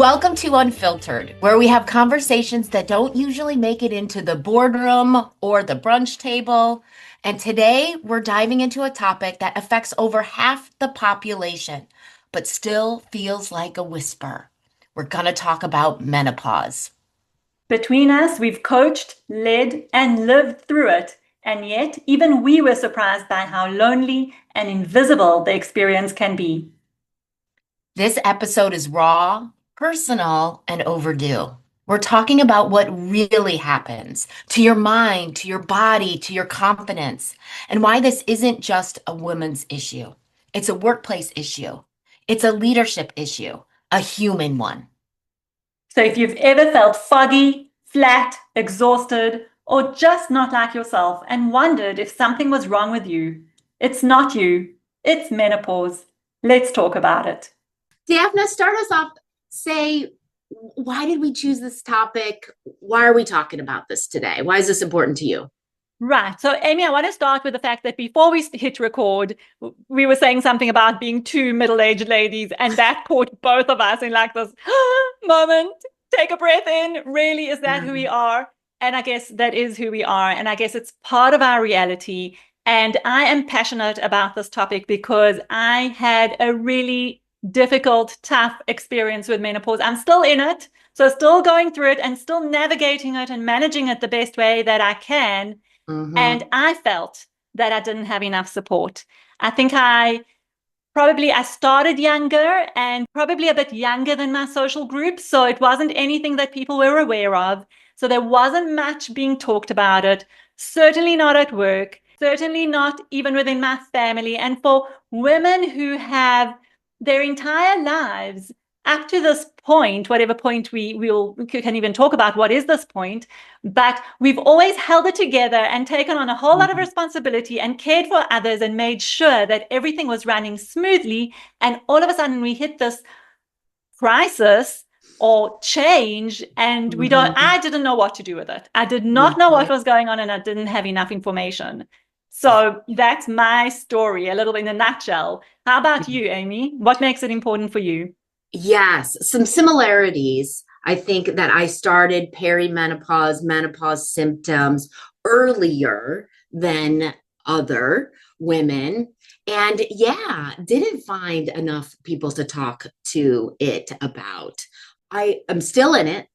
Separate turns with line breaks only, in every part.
Welcome to Unfiltered, where we have conversations that don't usually make it into the boardroom or the brunch table. And today we're diving into a topic that affects over half the population, but still feels like a whisper. We're going to talk about menopause.
Between us, we've coached, led, and lived through it. And yet, even we were surprised by how lonely and invisible the experience can be.
This episode is raw, personal, and overdue. We're talking about what really happens to your mind, to your body, to your confidence, and why this isn't just a women's issue. It's a workplace issue. It's a leadership issue, a human one.
So if you've ever felt foggy, flat, exhausted, or just not like yourself and wondered if something was wrong with you, it's not you, it's menopause. Let's talk about it.
Daphna, start us off. Say, why did we choose this topic? Why are we talking about this today? Why is this important to you?
Right. So, Amy, I want to start with the fact that before we hit record, we were saying something about being two middle-aged ladies, and that caught both of us in like this moment. Take a breath in. Really, is that who we are? And I guess that is who we are. And I guess it's part of our reality. And I am passionate about this topic because I had a really difficult, tough experience with menopause. I'm still in it. So still going through it and still navigating it and managing it the best way that I can. And I felt that I didn't have enough support. I think I started younger and probably a bit younger than my social group. So it wasn't anything that people were aware of. So there wasn't much being talked about it, certainly not at work, certainly not even within my family. And for women who have their entire lives up to this point, whatever point we can even talk about what is this point, but we've always held it together and taken on a whole lot of responsibility and cared for others and made sure that everything was running smoothly. And all of a sudden we hit this crisis or change, and I didn't know what to do with it. I did not know what was going on, and I didn't have enough information. So that's my story, a little bit in a nutshell. How about you, Amy? What makes it important for you?
Yes, some similarities. I think that I started perimenopause, menopause symptoms earlier than other women. And yeah, didn't find enough people to talk to it about. I am still in it,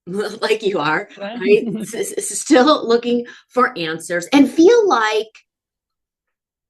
like you are, right? Still looking for answers and feel like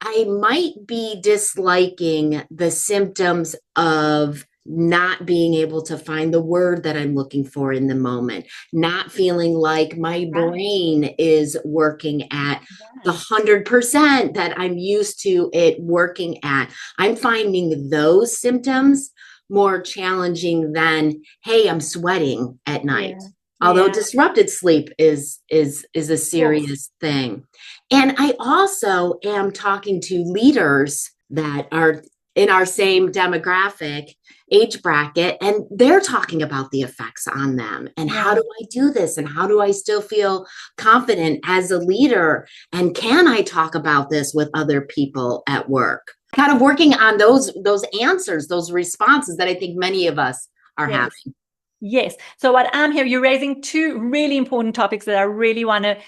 I might be disliking the symptoms of not being able to find the word that I'm looking for in the moment, not feeling like my brain is working at the 100% that I'm used to it working at. I'm finding those symptoms more challenging than, hey, I'm sweating at night. Yeah. Although disrupted sleep is a serious thing. And I also am talking to leaders that are in our same demographic age bracket, and they're talking about the effects on them. And how do I do this? And how do I still feel confident as a leader? And can I talk about this with other people at work? Kind of working on those answers, those responses that I think many of us are having.
Yes. So what I'm here, you're raising two really important topics that I really want to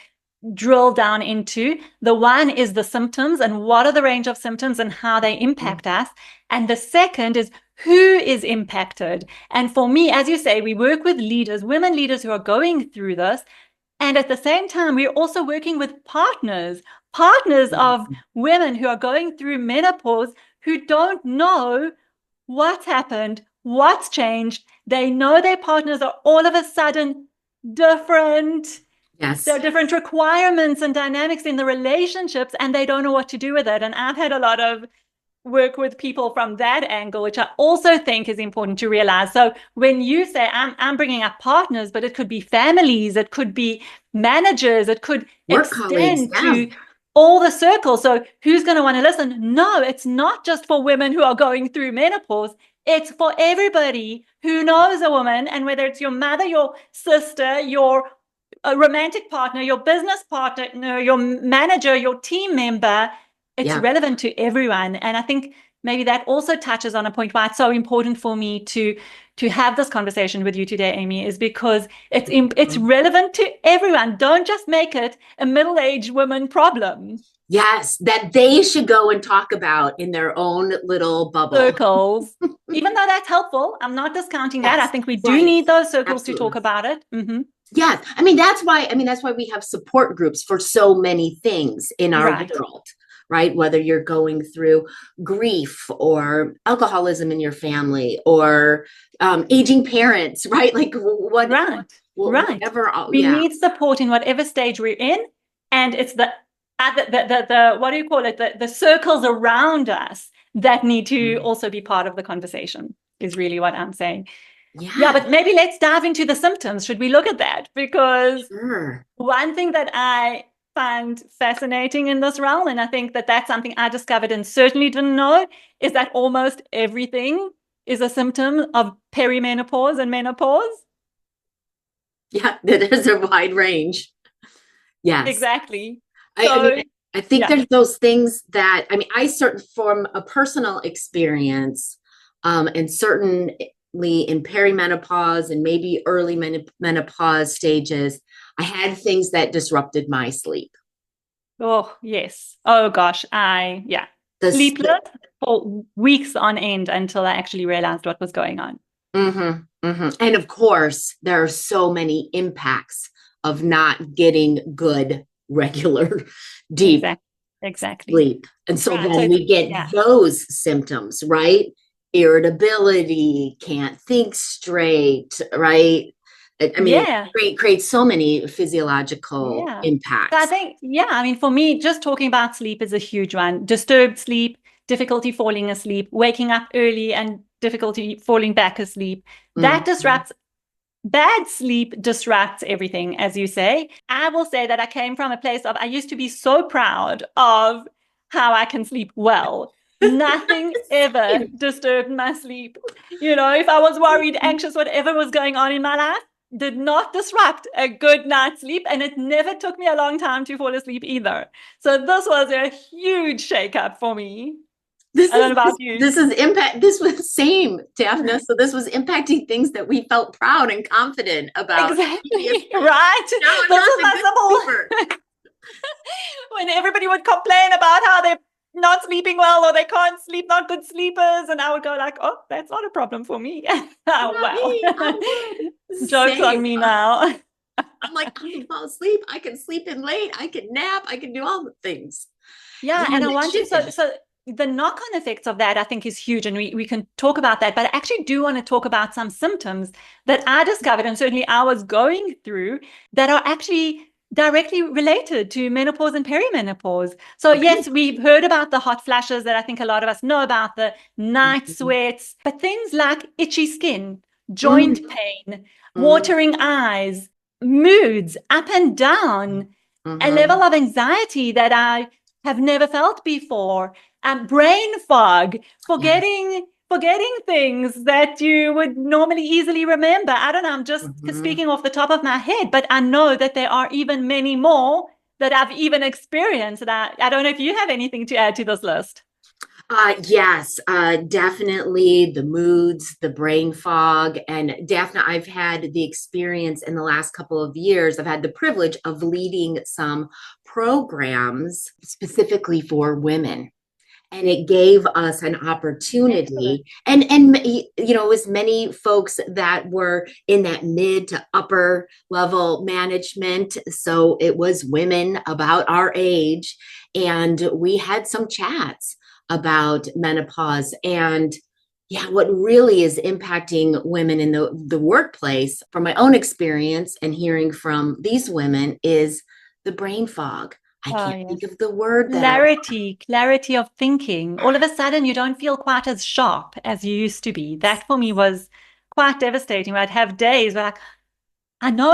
drill down into. The one is the symptoms and what are the range of symptoms and how they impact us. And the second is who is impacted. And for me, as you say, we work with leaders, women leaders who are going through this. And at the same time, we're also working with partners of women who are going through menopause who don't know what's happened, what's changed. They know their partners are all of a sudden different.
Yes.
There are different requirements and dynamics in the relationships, and they don't know what to do with it. And I've had a lot of work with people from that angle, which I also think is important to realize. So when you say I'm bringing up partners, but it could be families, it could be managers, it could extend to all the circles. So who's going to want to listen? No, it's not just for women who are going through menopause. It's for everybody who knows a woman, and whether it's your mother, your sister, your romantic partner, your business partner, your manager, your team member, it's relevant to everyone. And I think maybe that also touches on a point why it's so important for me to to have this conversation with you today, Amy, is because it's relevant to everyone. Don't just make it a middle-aged woman problem.
Yes, that they should go and talk about in their own little bubble.
Circles. Even though that's helpful, I'm not discounting that. I think we do need those circles to talk about it. Mm-hmm.
Yes. That's why we have support groups for so many things in our world, right? Whether you're going through grief or alcoholism in your family or aging parents, right? Like whatever.
We need support in whatever stage we're in. And it's the what do you call it? The circles around us that need to also be part of the conversation is really what I'm saying. Yeah, but maybe let's dive into the symptoms. Should we look at that? Because one thing that I find fascinating in this realm, and I think that that's something I discovered and certainly didn't know, is that almost everything is a symptom of perimenopause and menopause.
Yeah, there's a wide range. Yes.
Exactly.
I think there's those things that, I certainly, from a personal experience, and certainly in perimenopause and maybe early menopause stages, I had things that disrupted my sleep.
Oh, yes. Oh, gosh. Sleepless for weeks on end until I actually realized what was going on.
Mm-hmm, mm-hmm. And of course, there are so many impacts of not getting good, regular, deep sleep. And so then we get those symptoms, right? Irritability, can't think straight, right? It creates so many physiological impacts.
So I think, for me, just talking about sleep is a huge one. Disturbed sleep, difficulty falling asleep, waking up early and difficulty falling back asleep. That disrupts. Bad sleep disrupts everything, as you say. I will say that I came from a place of, I used to be so proud of how I can sleep well. Nothing ever disturbed my sleep. If I was worried, anxious, whatever was going on in my life, did not disrupt a good night's sleep. And it never took me a long time to fall asleep either. So this was a huge shakeup for me. I don't know about you.
This was same, Daphna. So this was impacting things that we felt proud and confident about.
Exactly. Right. This is my simple. When everybody would complain about how they're not sleeping well or they can't sleep, not good sleepers, and I would go like, oh, that's not a problem for me. Wow. Jokes on me now.
I'm like, I can fall asleep. I can sleep in late. I can nap. I can do all the things.
Yeah, and I want to so the knock-on effects of that, I think, is huge, and we can talk about that. But I actually do want to talk about some symptoms that I discovered, and certainly I was going through, that are actually directly related to menopause and perimenopause. So yes, we've heard about the hot flashes that I think a lot of us know about, the night sweats, but things like itchy skin, joint pain, watering eyes, moods up and down, a level of anxiety that I have never felt before, brain fog, forgetting things that you would normally easily remember. I don't know, I'm just speaking off the top of my head, but I know that there are even many more that I've even experienced. That I don't know if you have anything to add to this list.
Yes, definitely the moods, the brain fog. And Daphna, I've had the experience in the last couple of years. I've had the privilege of leading some programs specifically for women. And it gave us an opportunity. And it was many folks that were in that mid to upper level management. So it was women about our age. And we had some chats about menopause and what really is impacting women in the workplace, from my own experience and hearing from these women, is the brain fog. I can't think of the word.
Clarity of thinking. All of a sudden, you don't feel quite as sharp as you used to be. That for me was quite devastating. Where I'd have days where I know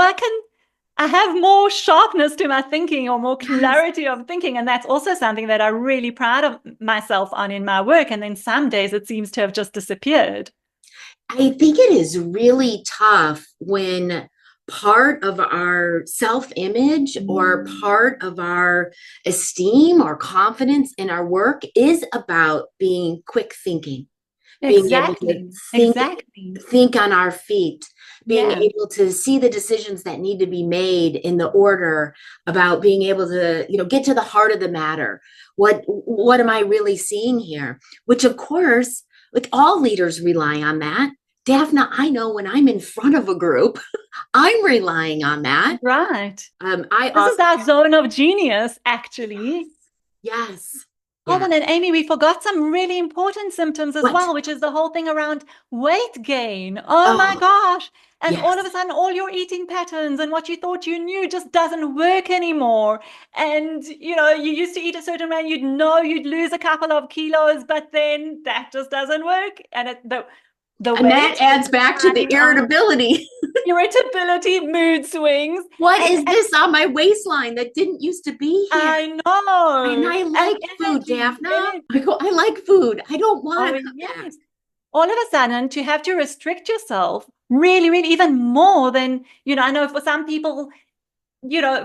I have more sharpness to my thinking, or more clarity of thinking. And that's also something that I'm really proud of myself on in my work. And then some days it seems to have just disappeared.
I think it is really tough when part of our self-image or part of our esteem or confidence in our work is about being quick thinking, being able to
Exactly. Exactly.
think on our feet, being
Yeah.
able to see the decisions that need to be made in the order, about being able to, get to the heart of the matter. What am I really seeing here? Which, of course, like all leaders rely on that. Daphna, I know when I'm in front of a group, I'm relying on that.
Right.
I
This is
also,
our zone of genius, actually.
yes,
Hold
yeah.
on, and Amy, we forgot some really important symptoms as
What?
well, which is the whole thing around weight gain. Oh my
Oh,
gosh. And all of a
yes.
sudden, all your eating patterns and what you thought you knew just doesn't work anymore. And, you used to eat a certain way, you'd know you'd lose a couple of kilos, but then that just doesn't work. And the
And that
weight is
adds back to the
piling on.
irritability.
Irritability, mood swings.
What
And,
is
and
this on my waistline that didn't used to be here?
I
And
know.
I
And
like food,
energy,
Daphna.
energy.
I like food. I don't want
Oh,
to come back.
yes. All of a sudden, to have to restrict yourself really, really even more than, I know for some people,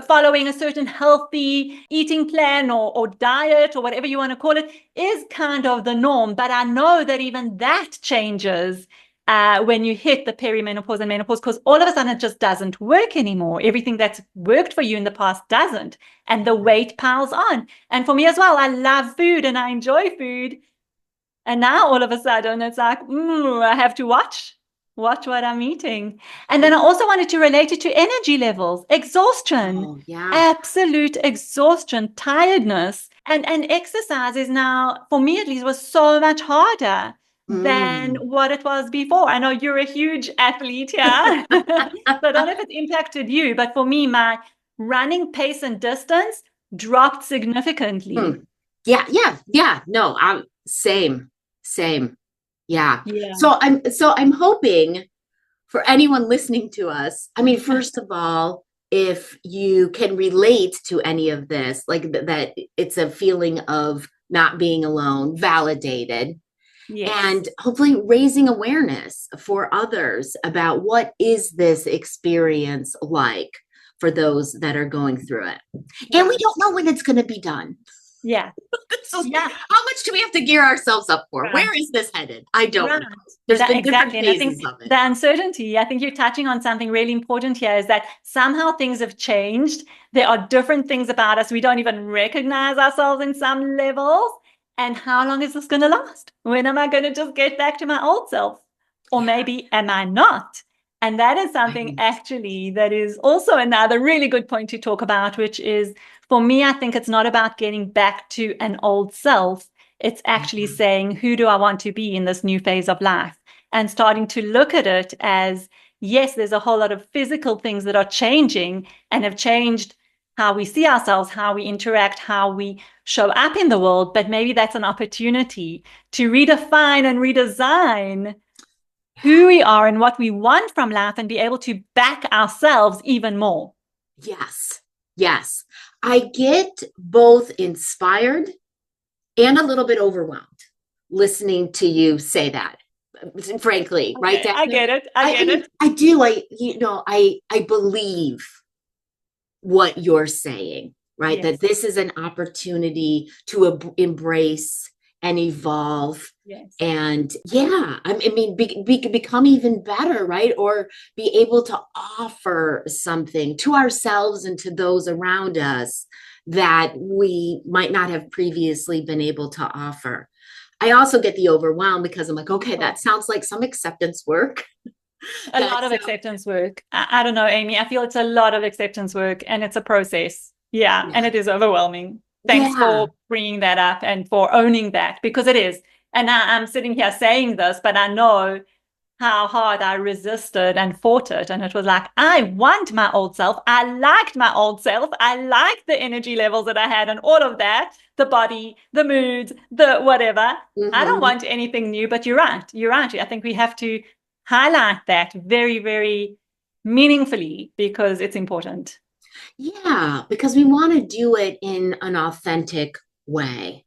following a certain healthy eating plan or diet or whatever you want to call it is kind of the norm. But I know that even that changes when you hit the perimenopause and menopause, because all of a sudden it just doesn't work anymore. Everything that's worked for you in the past doesn't. And the weight piles on. And for me as well, I love food and I enjoy food. And now all of a sudden it's like, I have to watch what I'm eating. And then I also wanted to relate it to energy levels, exhaustion,
Oh, yeah.
absolute exhaustion, tiredness. And exercise is now, for me at least, was so much harder than
Mm.
what it was before. I know you're a huge athlete here. So I don't know if it's impacted you, but for me, my running pace and distance dropped significantly.
Mm. Yeah, yeah, yeah. No, I'm same, same. Yeah.
Yeah.
So I'm hoping for anyone listening to us. I mean, first of all, if you can relate to any of this, like that it's a feeling of not being alone, validated,
Yes.
and hopefully raising awareness for others about what is this experience like for those that are going through it. And we
Right.
don't know when it's going to be done.
Yeah.
So
Yeah.
how much do we have to gear ourselves up for?
Right.
Where is this headed? I don't
Right.
know. There's been different
Exactly. And I think
phases of it.
the uncertainty, I think you're touching on something really important here is that somehow things have changed. There are different things about us. We don't even recognize ourselves in some levels. And how long is this going to last? When am I going to just get back to my old self? Or
Yeah,
maybe am I not? And that is something
right.
actually that is also another really good point to talk about, which is for me, I think it's not about getting back to an old self. It's actually
Yeah.
saying, who do I want to be in this new phase of life? And starting to look at it as, yes, there's a whole lot of physical things that are changing and have changed how we see ourselves, how we interact, how we show up in the world. But maybe that's an opportunity to redefine and redesign who we are and what we want from life and be able to back ourselves even more.
Yes. Yes. I get both inspired and a little bit overwhelmed listening to you say that. Frankly, right,
Okay, I
Daphne?
get it. I
I
get
mean,
it.
I do. I believe what you're saying, right? That
Yes.
this is an opportunity to embrace and evolve.
Yes.
And yeah, I mean, become even better, right? Or be able to offer something to ourselves and to those around us that we might not have previously been able to offer. I also get the overwhelm because I'm like, okay, that sounds like some acceptance work.
A lot of acceptance work. I don't know, Amy. I feel it's a lot of acceptance work and it's a process. Yeah. And
Yeah.
it is overwhelming. Thanks
Yeah.
for bringing that up and for owning that because it is. And I'm sitting here saying this, but I know how hard I resisted and fought it. And it was like, I want my old self. I liked my old self. I liked the energy levels that I had and all of that, the body, the moods, the whatever. I don't
Mm-hmm.
want anything new, but you're right. You're right. I think we have to highlight that very, very meaningfully because it's important.
Yeah, because we want to do it in an authentic way.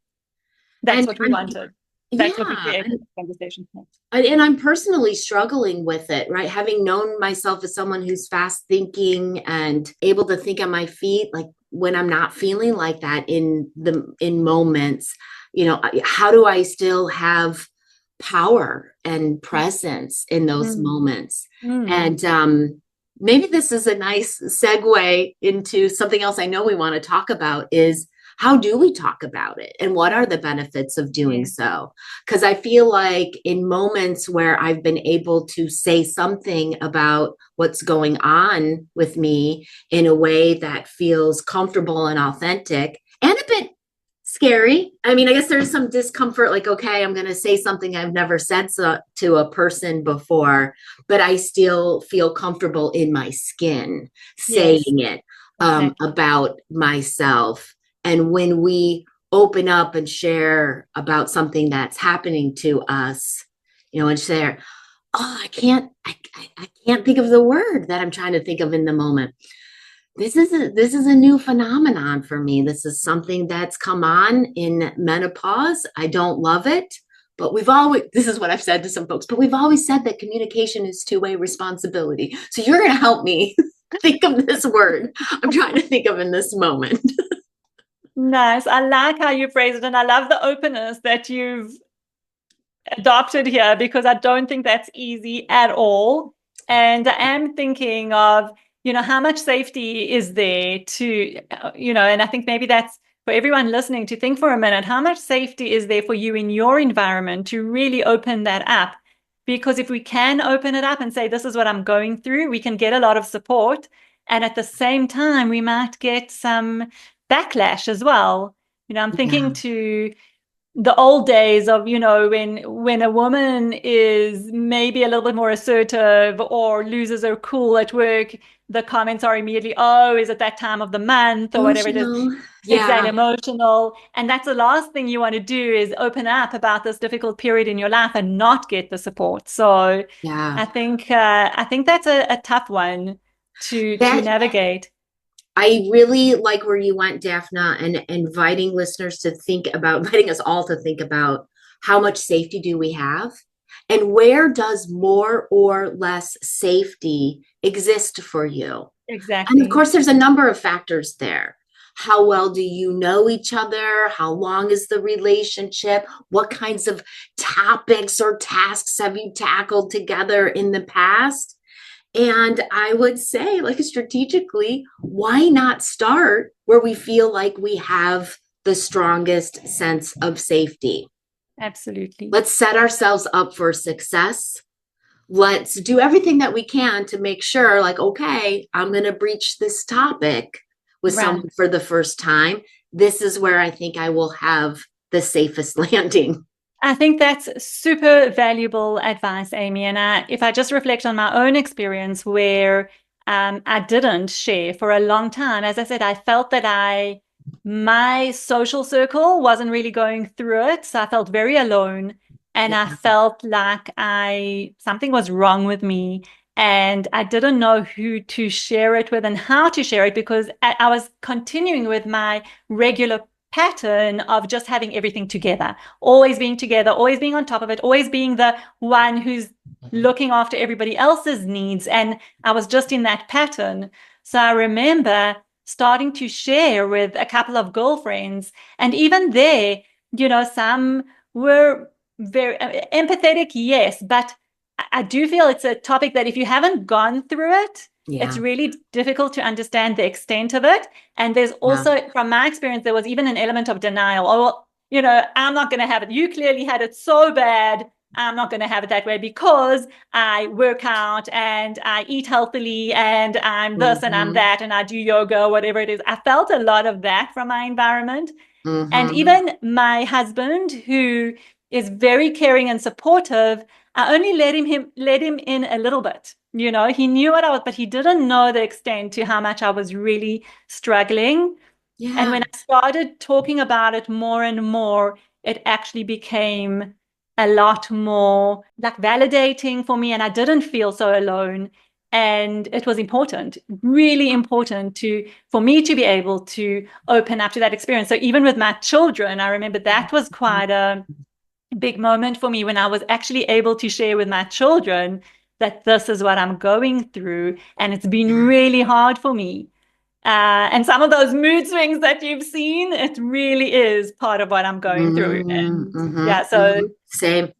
That's
And
what we
I'm,
wanted. That's what we
yeah,
created this conversation.
and I'm personally struggling with it, right? Having known myself as someone who's fast thinking and able to think on my feet, like when I'm not feeling like that in moments, how do I still have power and presence in those
Mm.
moments.
Mm.
And maybe this is a nice segue into something else I know we want to talk about is how do we talk about it and what are the benefits of doing
Yeah.
so? Because I feel like in moments where I've been able to say something about what's going on with me in a way that feels comfortable and authentic and a bit scary. I mean, I guess there's some discomfort, like, okay, I'm going to say something I've never said to a person before, but I still feel comfortable in my skin
Yes,
saying it
exactly.
about myself. And when we open up and share about something that's happening to us, and share, oh, I can't think of the word that I'm trying to think of in the moment. This is a new phenomenon for me. This is something that's come on in menopause. I don't love it, but this is what I've said to some folks, but we've always said that communication is two-way responsibility. So you're going to help me think of this word I'm trying to think of in this moment.
Nice. I like how you phrase it, and I love the openness that you've adopted here because I don't think that's easy at all. And I am thinking of, how much safety is there to, and I think maybe that's for everyone listening to think for a minute, how much safety is there for you in your environment to really open that up? Because if we can open it up and say, this is what I'm going through, we can get a lot of support. And at the same time, we might get some backlash as well. I'm thinking
Yeah.
to the old days of, when a woman is maybe a little bit more assertive or loses her cool at work, the comments are immediately, oh, is it that time of the month or whatever it is?
Emotional.
Exactly,
Yeah.
emotional. And that's the last thing you want to do is open up about this difficult period in your life and not get the support. So
Yeah.
I think that's a tough one to
That
navigate.
I really like where you went, Daphna, and inviting listeners to think about, inviting us all to think about how much safety do we have and where does more or less safety exist for you? And of
Exactly.
course, there's a number of factors there. How well do you know each other? How long is the relationship? What kinds of topics or tasks have you tackled together in the past? And I would say, like, strategically, why not start where we feel like we have the strongest sense of safety?
Absolutely.
Let's set ourselves up for success. Let's do everything that we can to make sure, like, okay, I'm going to breach this topic with
Right.
someone for the first time. This is where I think I will have the safest landing.
I think that's super valuable advice, Amy. And if I just reflect on my own experience where I didn't share for a long time, as I said, I felt that my social circle wasn't really going through it. So I felt very alone and I
Yeah.
felt like something was wrong with me. And I didn't know who to share it with and how to share it because I was continuing with my regular pattern of just having everything together, always being on top of it, always being the one who's looking after everybody else's needs. And I was just in that pattern. So I remember starting to share with a couple of girlfriends. And even there, some were very empathetic, yes, but I do feel it's a topic that if you haven't gone through it, it's
Yeah.
really difficult to understand the extent of it. And there's
Yeah.
also, from my experience, there was even an element of denial. Oh, well, I'm not going to have it. You clearly had it so bad. I'm not going to have it that way because I work out and I eat healthily and I'm this and I'm
Mm-hmm.
that and I do yoga, whatever it is. I felt a lot of that from my environment. And
Mm-hmm.
even my husband, who is very caring and supportive, I only let him in a little bit. He knew what I was, but he didn't know the extent to how much I was really struggling. And
Yeah.
when I started talking about it more and more, it actually became a lot more like validating for me, and I didn't feel so alone. And it was important, really important for me to be able to open up to that experience. So even with my children, I remember that was quite a big moment for me when I was actually able to share with my children that this is what I'm going through. And it's been
Yeah.
really hard for me. And some of those mood swings that you've seen, it really is part of what I'm going through. And yeah, so
Same.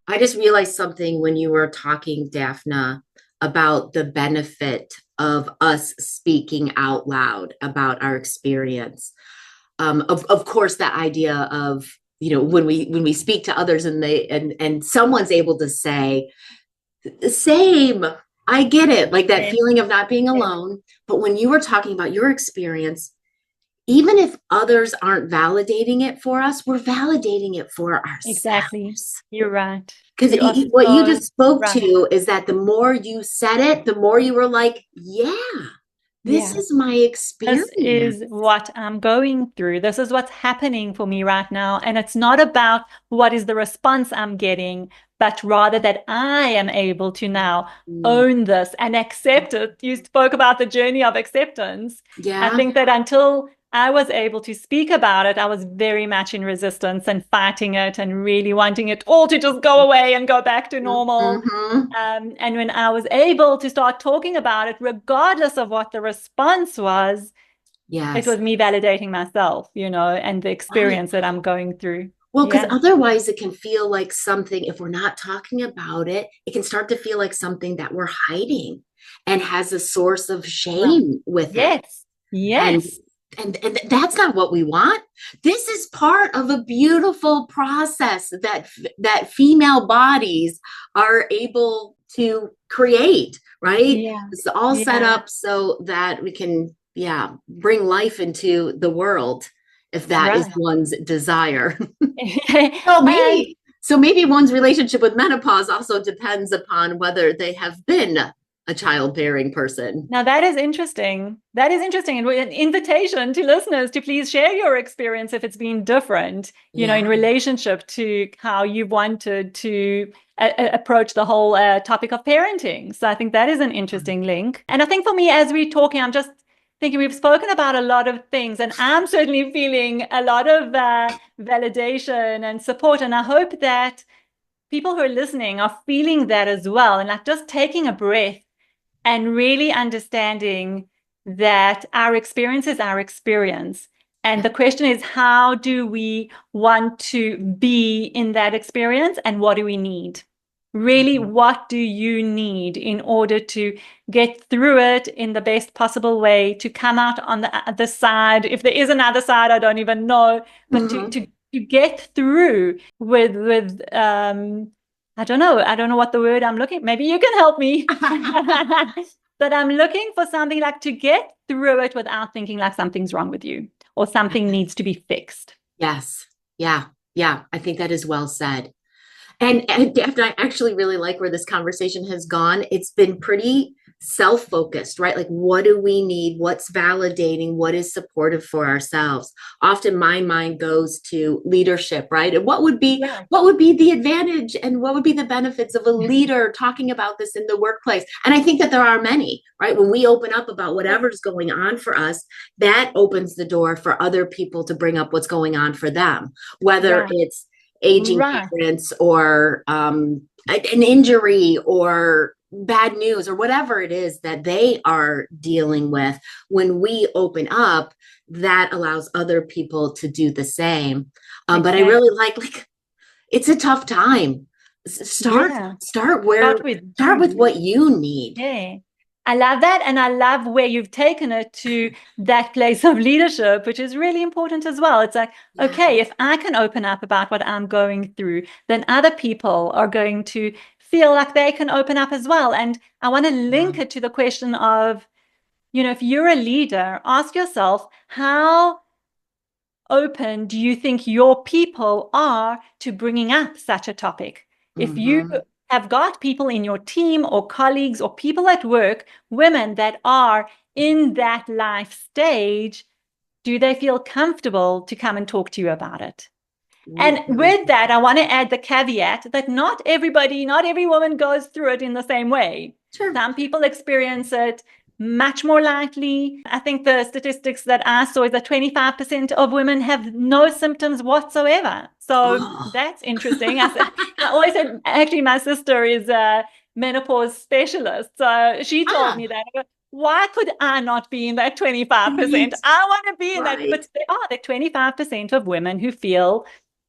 I just realized something when you were talking, Daphna, about the benefit of us speaking out loud about our experience. Of course, that idea of, when we speak to others and someone's able to say, same, I get it, like that feeling of not being alone. But when you were talking about your experience, even if others aren't validating it for us, we're validating it for ourselves.
Exactly. You're right.
Because what you just spoke to is that the more you said it, the more you were like, yeah, this is my experience.
This is what I'm going through. This is what's happening for me right now. And it's not about what is the response I'm getting, but rather that I am able to now own this and accept it. You spoke about the journey of acceptance.
Yeah.
I think that until I was able to speak about it, I was very much in resistance and fighting it and really wanting it all to just go away and go back to normal. And when I was able to start talking about it, regardless of what the response was, it was me validating myself, and the experience that I'm going through.
Well, because otherwise it can feel like something, if we're not talking about it, it can start to feel like something that we're hiding and has a source of shame with it.
Yes.
And that's not what we want. This is part of a beautiful process that female bodies are able to create, right? It's all set up so that we can, bring life into the world, if that is one's desire. So maybe one's relationship with menopause also depends upon whether they have been a childbearing person.
Now that is interesting. And an invitation to listeners to please share your experience if it's been different, in relationship to how you wanted to approach the whole topic of parenting. So I think that is an interesting link. And I think for me, as we're talking, I'm just thinking we've spoken about a lot of things, and I'm certainly feeling a lot of validation and support. And I hope that people who are listening are feeling that as well, and like just taking a breath and really understanding that our experience is our experience. And the question is, how do we want to be in that experience, and what do we need? Really, what do you need in order to get through it in the best possible way, to come out on the other side? If there is another side, I don't even know, but to get through with I don't know what the word I'm looking, maybe you can help me. But I'm looking for something like to get through it without thinking like something's wrong with you or something needs to be fixed.
Yes. Yeah. I think that is well said. And Daphne, I actually really like where this conversation has gone. It's been pretty self-focused, right? Like, what do we need? What's validating? What is supportive for ourselves? Often my mind goes to leadership, right? And what would be the advantage and what would be the benefits of a leader talking about this in the workplace? And I think that there are many, right? When we open up about whatever's going on for us, that opens the door for other people to bring up what's going on for them, whether it's aging parents or an injury or bad news or whatever it is that they are dealing with. When we open up, that allows other people to do the same. But I really like it's a tough time. Start with what you need.
I love that. And I love where you've taken it to that place of leadership, which is really important as well. It's like, okay, if I can open up about what I'm going through, then other people are going to feel like they can open up as well. And I want to link it to the question of, if you're a leader, ask yourself, how open do you think your people are to bringing up such a topic? If you have got people in your team or colleagues or people at work, women that are in that life stage, do they feel comfortable to come and talk to you about it? And with that, I want to add the caveat that not every woman goes through it in the same way. Some people experience it much more lightly. I think the statistics that I saw is that 25% of women have no symptoms whatsoever. So that's interesting. I always said, actually, my sister is a menopause specialist. So she told me that. why could I not be in that 25%?
Right.
I want to be in that,
Right.
but there are the 25% of women who feel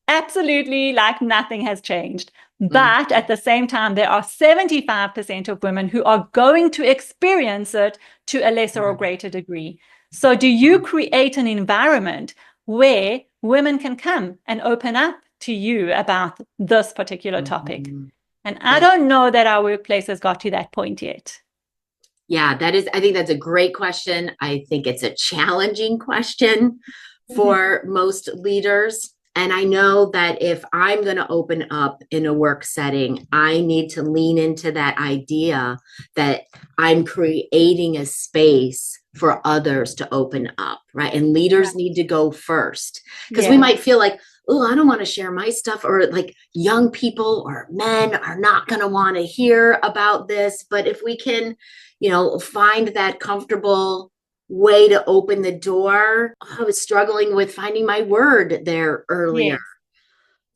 absolutely like nothing has changed.
Mm.
But at the same time, there are 75% of women who are going to experience it to a lesser or greater degree. So do you create an environment where women can come and open up to you about this particular topic?
Mhm.
And I
That,
don't know that our workplace has got to that point yet.
yeah, I think that's a great question. I think it's a challenging question for most leaders. And I know that if I'm going to open up in a work setting, I need to lean into that idea that I'm creating a space for others to open up, right? And leaders need to go first because we
Yeah.
might feel like, oh, I don't want to share my stuff, or like young people or men are not going to want to hear about this. But if we can, find that comfortable way to open the door. I was struggling with finding my word there earlier.
Yes.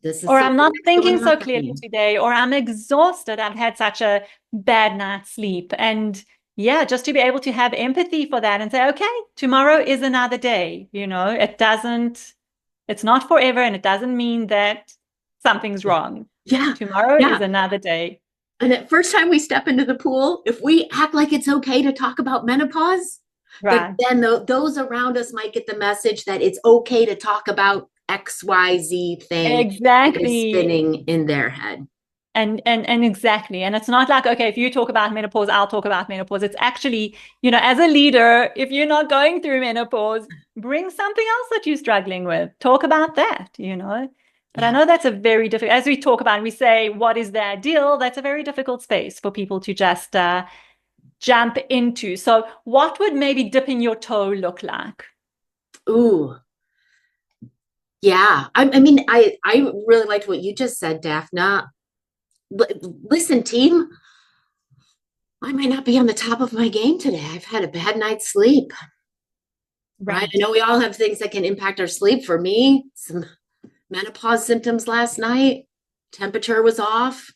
This is
Or I'm
something
not
that's
thinking
going on
so
for
clearly
me.
today, or I'm exhausted. I've had such a bad night's sleep. And yeah, just to be able to have empathy for that and say, okay, tomorrow is another day. It's not forever, and it doesn't mean that something's wrong.
Yeah.
Tomorrow is
Yeah.
another day.
And the first time we step into the pool, if we act like it's okay to talk about menopause, that
Right.
then those around us might get the message that it's okay to talk about XYZ thing that is
Exactly.
spinning in their head.
And exactly. And it's not like, okay, if you talk about menopause, I'll talk about menopause. It's actually, as a leader, if you're not going through menopause, bring something else that you're struggling with. Talk about that. But I
Yeah.
know that's a very difficult, as we talk about and we say, what is the ideal? That's a very difficult space for people to just jump into. So what would maybe dipping your toe look like?
Ooh. Yeah. I really liked what you just said, Daphna. Listen, team, I might not be on the top of my game today. I've had a bad night's sleep, right? I
Right.
know we all have things that can impact our sleep. For me, some menopause symptoms last night, temperature was off,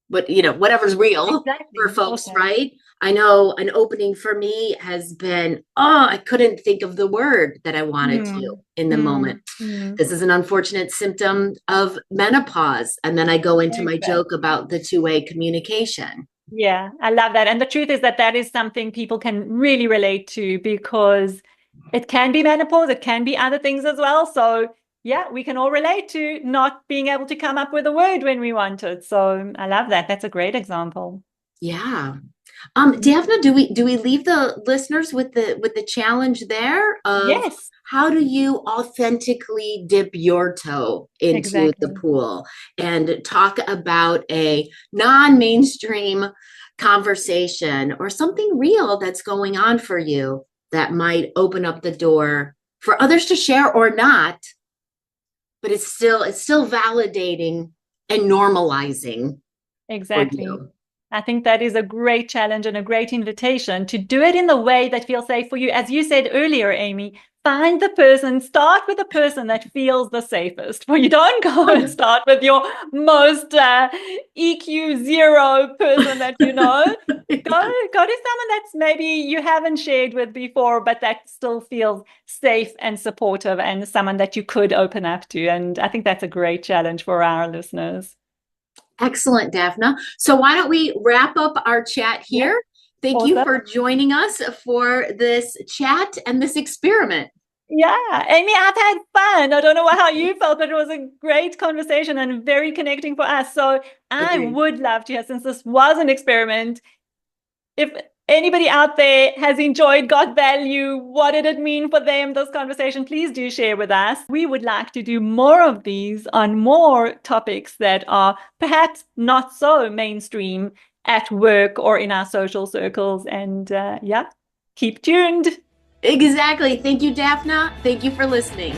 but whatever's real for
Exactly.
folks,
Okay.
right? I know an opening for me has been, oh, I couldn't think of the word that I wanted to
Hmm.
in the moment.
Hmm. Hmm.
This is an unfortunate symptom of menopause. And then I go into my joke
Exactly.
about the two-way communication.
Yeah, I love that. And the truth is that that is something people can really relate to because it can be menopause, it can be other things as well. So, yeah, we can all relate to not being able to come up with a word when we want it. So, I love that. That's a great example.
Yeah.
Mm.
Daphna, do we leave the listeners with the challenge there of
Yes,
how do you authentically dip your toe into the
exactly.
pool and talk about a non-mainstream conversation or something real that's going on for you that might open up the door for others to share or not, but it's still validating and normalizing for
Exactly.
you.
I think that is a great challenge and a great invitation to do it in the way that feels safe for you. As you said earlier, Amy, find the person, start with the person that feels the safest. Well, you don't go and start with your most EQ zero person that you know. Go to someone that's maybe you haven't shared with before, but that still feels safe and supportive and someone that you could open up to. And I think that's a great challenge for our listeners.
Excellent, Daphna. So why don't we wrap up our chat
Yeah,
here? Thank you
awesome.
for joining us for this chat and this experiment.
Yeah, Amy, I've had fun. I don't know how you felt, but it was a great conversation and very connecting for us. So I
Agreed.
would love to, since this was an experiment, if anybody out there has enjoyed, got value, what did it mean for them, this conversation, please do share with us. We would like to do more of these on more topics that are perhaps not so mainstream at work or in our social circles. And yeah, keep tuned.
Exactly. Thank you, Daphna. Thank you for listening.